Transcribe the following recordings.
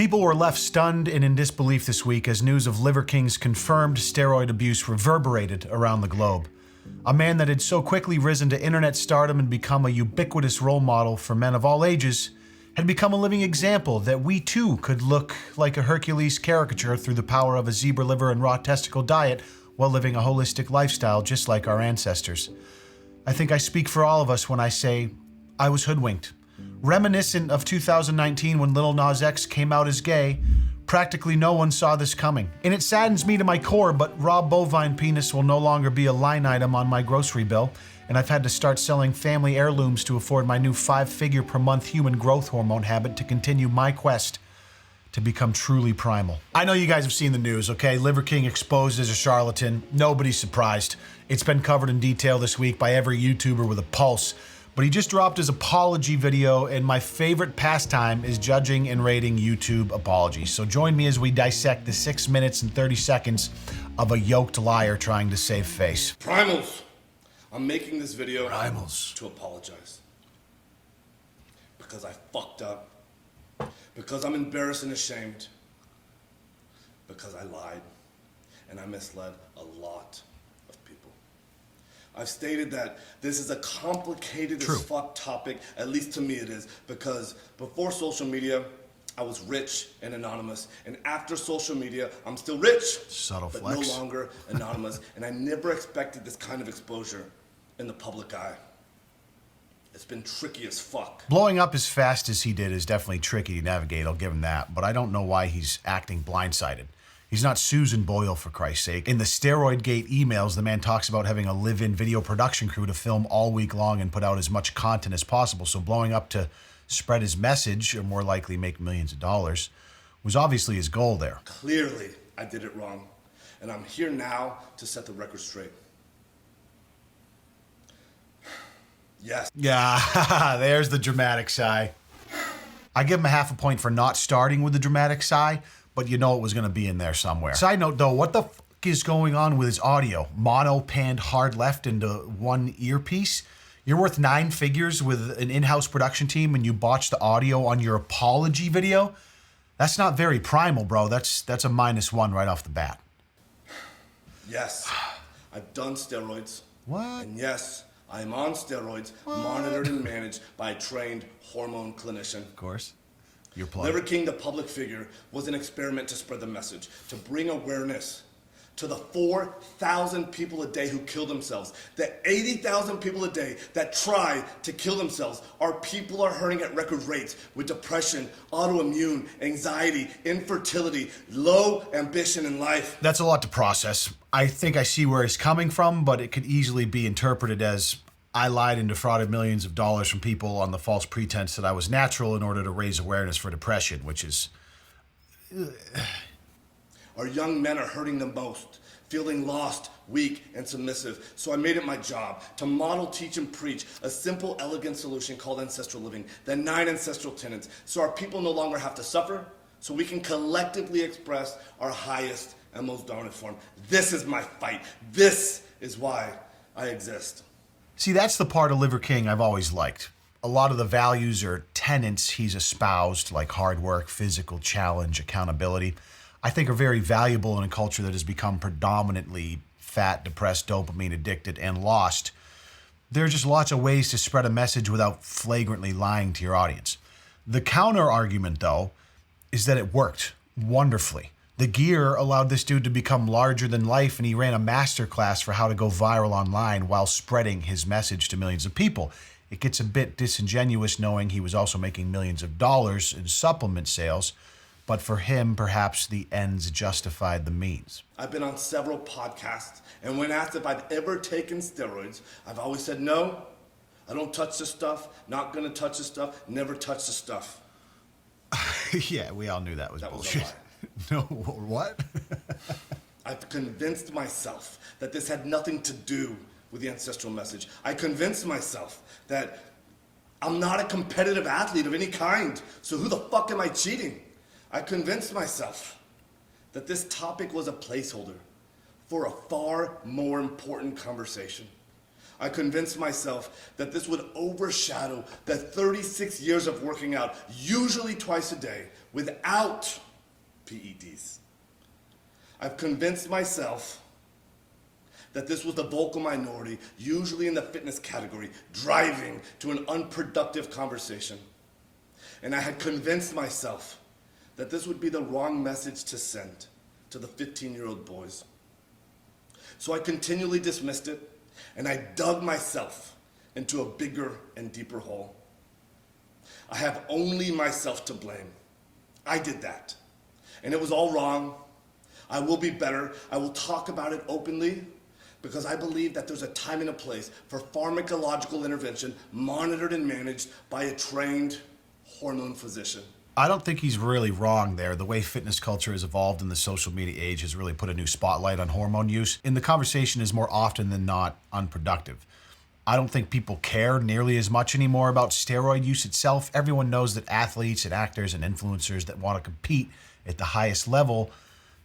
People were left stunned and in disbelief this week as news of Liver King's confirmed steroid abuse reverberated around the globe. A man that had so quickly risen to internet stardom and become a ubiquitous role model for men of all ages had become a living example that we too could look like a Hercules caricature through the power of a zebra liver and raw testicle diet while living a holistic lifestyle just like our ancestors. I think I speak for all of us when I say I was hoodwinked. Reminiscent of 2019 when Lil Nas X came out as gay, practically no one saw this coming. And it saddens me to my core, but raw bovine penis will no longer be a line item on my grocery bill, and I've had to start selling family heirlooms to afford my new 5-figure per month human growth hormone habit to continue my quest to become truly primal. I know you guys have seen the news, okay? Liver King exposed as a charlatan. Nobody's surprised. It's been covered in detail this week by every YouTuber with a pulse. But he just dropped his apology video, and my favorite pastime is judging and rating YouTube apologies. So join me as we dissect the 6 minutes and 30 seconds of a yoked liar trying to save face. Primals, I'm making this video Primals. to apologize. Because I fucked up. Because I'm embarrassed and ashamed. Because I lied. And I misled a lot of people. I've stated that this is a complicated as fuck topic, at least to me it is, because before social media, I was rich and anonymous, and after social media, I'm still rich, subtle but flex. no longer anonymous, and I never expected this kind of exposure in the public eye. It's been tricky as fuck. Blowing up as fast as he did is definitely tricky to navigate, I'll give him that, but I don't know why he's acting blindsided. He's not Susan Boyle, for Christ's sake. In the Steroid Gate emails, the man talks about having a live-in video production crew to film all week long and put out as much content as possible, so blowing up to spread his message, or more likely make millions of dollars, was obviously his goal there. Clearly, I did it wrong, and I'm here now to set the record straight. Yes. Yeah, there's the dramatic sigh. I give him a half a point for not starting with the dramatic sigh, but you know it was going to be in there somewhere. Side note though, what the fuck is going on with his audio? Mono panned hard left into one earpiece? You're worth 9 figures with an in-house production team and you botched the audio on your apology video? That's not very primal, bro. That's a -1 right off the bat. Yes, I've done steroids. What? And yes, I am on steroids, monitored and managed by a trained hormone clinician. Of course. You're plugged. Liver King, the public figure, was an experiment to spread the message, to bring awareness to the 4,000 people a day who kill themselves, the 80,000 people a day that try to kill themselves. Our people are hurting at record rates with depression, autoimmune, anxiety, infertility, low ambition in life. That's a lot to process. I think I see where he's coming from, but it could easily be interpreted as I lied and defrauded millions of dollars from people on the false pretense that I was natural in order to raise awareness for depression, which is... Our young men are hurting the most, feeling lost, weak, and submissive. So I made it my job to model, teach, and preach a simple, elegant solution called ancestral living, the 9 ancestral tenets, so our people no longer have to suffer, so we can collectively express our highest and most dominant form. This is my fight. This is why I exist. See, that's the part of Liver King I've always liked. A lot of the values or tenets he's espoused, like hard work, physical challenge, accountability, I think are very valuable in a culture that has become predominantly fat, depressed, dopamine addicted, and lost. There are just lots of ways to spread a message without flagrantly lying to your audience. The counter argument, though, is that it worked wonderfully. The gear allowed this dude to become larger than life, and he ran a masterclass for how to go viral online while spreading his message to millions of people. It gets a bit disingenuous knowing he was also making millions of dollars in supplement sales, but for him, perhaps the ends justified the means. I've been on several podcasts, and when asked if I've ever taken steroids, I've always said no. I don't touch this stuff, not gonna touch this stuff, never touch the stuff. Yeah, we all knew that was bullshit. Was a lie. No, what? I've convinced myself that this had nothing to do with the ancestral message. I convinced myself that I'm not a competitive athlete of any kind, so who the fuck am I cheating? I convinced myself that this topic was a placeholder for a far more important conversation. I convinced myself that this would overshadow the 36 years of working out, usually twice a day, without PEDs. I've convinced myself that this was the vocal minority, usually in the fitness category, driving to an unproductive conversation. And I had convinced myself that this would be the wrong message to send to the 15-year-old boys. So I continually dismissed it, and I dug myself into a bigger and deeper hole. I have only myself to blame. I did that, and it was all wrong. I will be better. I will talk about it openly, because I believe that there's a time and a place for pharmacological intervention monitored and managed by a trained hormone physician. I don't think he's really wrong there. The way fitness culture has evolved in the social media age has really put a new spotlight on hormone use, and the conversation is more often than not unproductive. I don't think people care nearly as much anymore about steroid use itself. Everyone knows that athletes and actors and influencers that want to compete at the highest level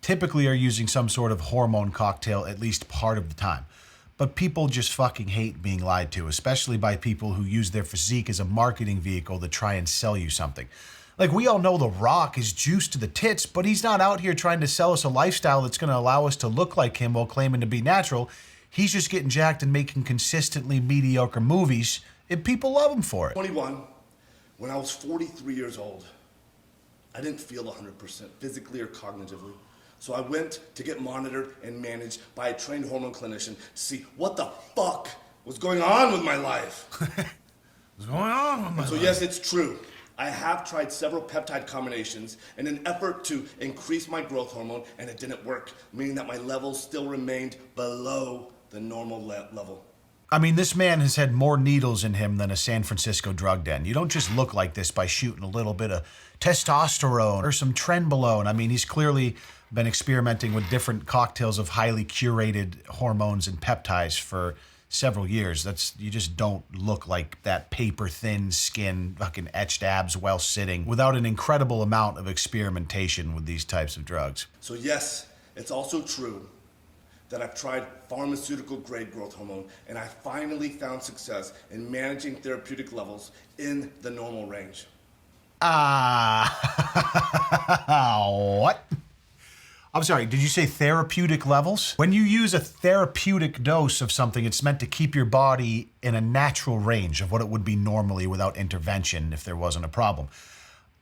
typically are using some sort of hormone cocktail at least part of the time. But people just fucking hate being lied to, especially by people who use their physique as a marketing vehicle to try and sell you something. Like, we all know The Rock is juiced to the tits, but he's not out here trying to sell us a lifestyle that's going to allow us to look like him while claiming to be natural. He's just getting jacked and making consistently mediocre movies, and people love him for it. 21, when I was 43 years old, I didn't feel 100% physically or cognitively. So I went to get monitored and managed by a trained hormone clinician to see what the fuck was going on with my life. What's going on with my life? So yes, it's true. I have tried several peptide combinations in an effort to increase my growth hormone, and it didn't work, meaning that my levels still remained below the normal level. I mean, this man has had more needles in him than a San Francisco drug den. You don't just look like this by shooting a little bit of testosterone or some trenbolone. I mean, he's clearly been experimenting with different cocktails of highly curated hormones and peptides for several years. You just don't look like that paper thin skin, fucking etched abs while sitting without an incredible amount of experimentation with these types of drugs. So yes, it's also true that I've tried pharmaceutical grade growth hormone, and I finally found success in managing therapeutic levels in the normal range. What? I'm sorry, did you say therapeutic levels? When you use a therapeutic dose of something, it's meant to keep your body in a natural range of what it would be normally without intervention if there wasn't a problem.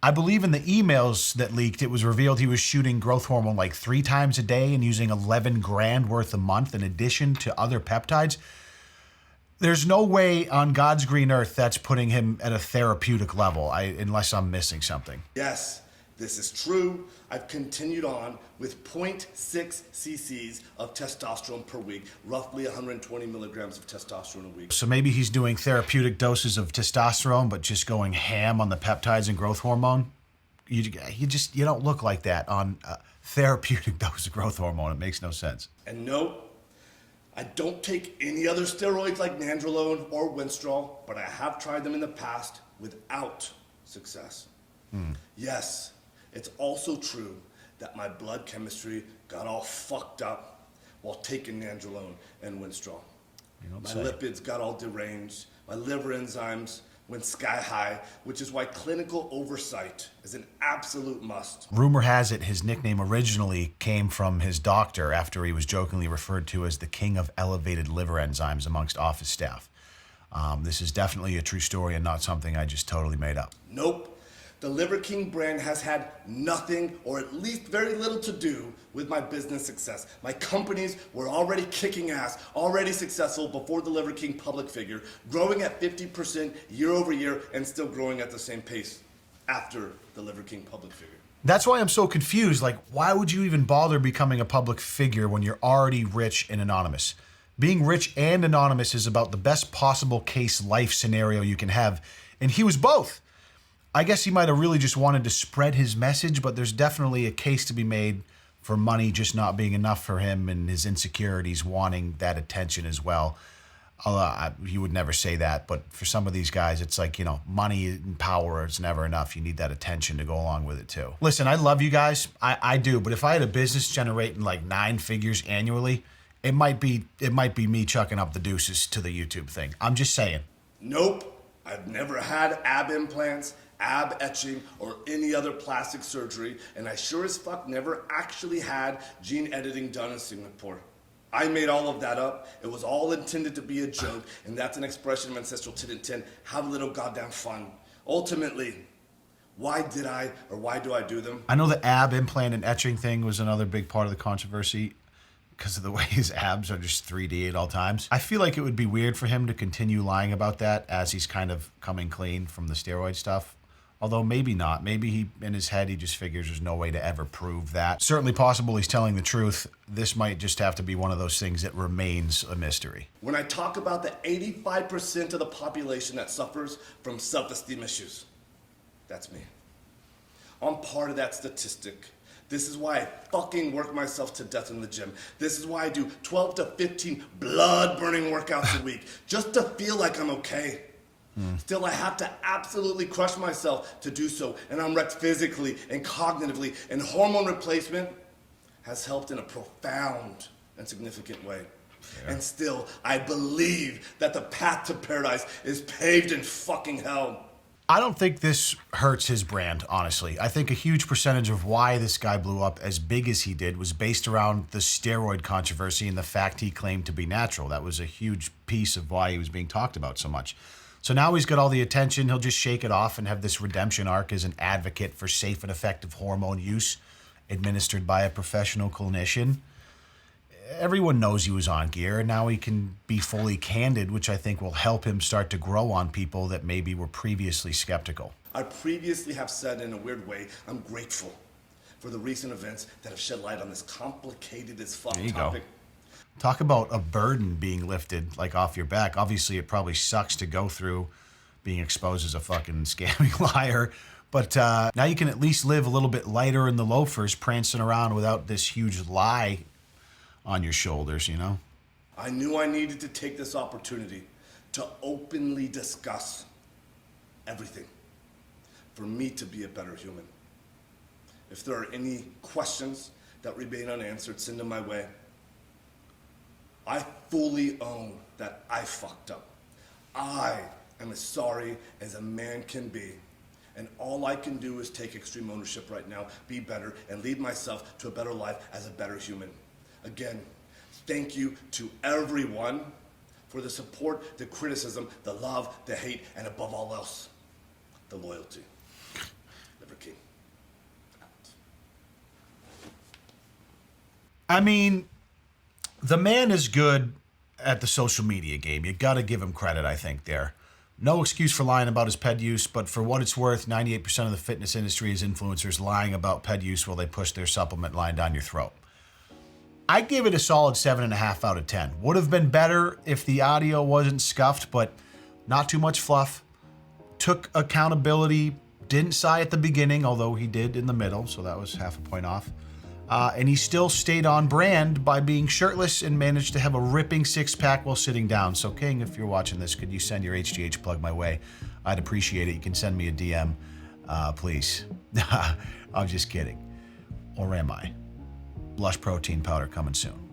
I believe in the emails that leaked, it was revealed he was shooting growth hormone like 3 times a day and using 11 grand worth a month in addition to other peptides. There's no way on God's green earth that's putting him at a therapeutic level, unless I'm missing something. Yes, this is true. I've continued on with 0.6 cc's of testosterone per week, roughly 120 milligrams of testosterone a week. So maybe he's doing therapeutic doses of testosterone, but just going ham on the peptides and growth hormone. You don't look like that on a therapeutic dose of growth hormone. It makes no sense. And no, I don't take any other steroids like nandrolone or Winstrol, but I have tried them in the past without success. Yes, it's also true that my blood chemistry got all fucked up while taking nandrolone and Winstrol. My lipids got all deranged. My liver enzymes went sky high, which is why clinical oversight is an absolute must. Rumor has it his nickname originally came from his doctor after he was jokingly referred to as the king of elevated liver enzymes amongst office staff. This is definitely a true story and not something I just totally made up. Nope. The Liver King brand has had nothing, or at least very little, to do with my business success. My companies were already kicking ass, already successful before the Liver King public figure, growing at 50% year over year and still growing at the same pace after the Liver King public figure. That's why I'm so confused. Like, why would you even bother becoming a public figure when you're already rich and anonymous? Being rich and anonymous is about the best possible case life scenario you can have, and he was both. I guess he might have really just wanted to spread his message, but there's definitely a case to be made for money just not being enough for him and his insecurities wanting that attention as well. He would never say that, but for some of these guys, it's like, money and power is never enough. You need that attention to go along with it too. Listen, I love you guys. I do, but if I had a business generating like 9 figures annually, it might be me chucking up the deuces to the YouTube thing. I'm just saying. Nope. I've never had ab implants, ab etching, or any other plastic surgery, and I sure as fuck never actually had gene editing done in Singapore. I made all of that up. It was all intended to be a joke, and that's an expression of ancestral tin. Have a little goddamn fun. Ultimately, why did I, or why do I do them? I know the ab implant and etching thing was another big part of the controversy because of the way his abs are just 3D at all times. I feel like it would be weird for him to continue lying about that as he's kind of coming clean from the steroid stuff. Although maybe not. Maybe he, in his head, he just figures there's no way to ever prove that. Certainly possible he's telling the truth. This might just have to be one of those things that remains a mystery. When I talk about the 85% of the population that suffers from self-esteem issues, that's me. I'm part of that statistic. This is why I fucking work myself to death in the gym. This is why I do 12 to 15 blood-burning workouts a week, just to feel like I'm okay. Still, I have to absolutely crush myself to do so, and I'm wrecked physically and cognitively, and hormone replacement has helped in a profound and significant way. Yeah. And still, I believe that the path to paradise is paved in fucking hell. I don't think this hurts his brand, honestly. I think a huge percentage of why this guy blew up as big as he did was based around the steroid controversy and the fact he claimed to be natural. That was a huge piece of why he was being talked about so much. So now he's got all the attention. He'll just shake it off and have this redemption arc as an advocate for safe and effective hormone use administered by a professional clinician. Everyone knows he was on gear, and now he can be fully candid, which I think will help him start to grow on people that maybe were previously skeptical. I previously have said in a weird way, I'm grateful for the recent events that have shed light on this complicated as fuck topic. Talk about a burden being lifted, like, off your back. Obviously, it probably sucks to go through being exposed as a fucking scamming liar. But now you can at least live a little bit lighter in the loafers, prancing around without this huge lie on your shoulders, you know? I knew I needed to take this opportunity to openly discuss everything for me to be a better human. If there are any questions that remain unanswered, send them my way. I fully own that I fucked up. I am as sorry as a man can be. And all I can do is take extreme ownership right now, be better, and lead myself to a better life as a better human. Again, thank you to everyone for the support, the criticism, the love, the hate, and above all else, the loyalty. Liver King. Out. I mean, the man is good at the social media game. You got to give him credit, I think, there. No excuse for lying about his ped use, but for what it's worth, 98% of the fitness industry is influencers lying about ped use while they push their supplement line down your throat. I'd give it a solid 7.5 out of 10. Would have been better if the audio wasn't scuffed, but not too much fluff. Took accountability, didn't sigh at the beginning, although he did in the middle, so that was half a point off. And he still stayed on brand by being shirtless and managed to have a ripping six-pack while sitting down. So, King, if you're watching this, could you send your HGH plug my way? I'd appreciate it. You can send me a DM, please. I'm just kidding. Or am I? Lush protein powder coming soon.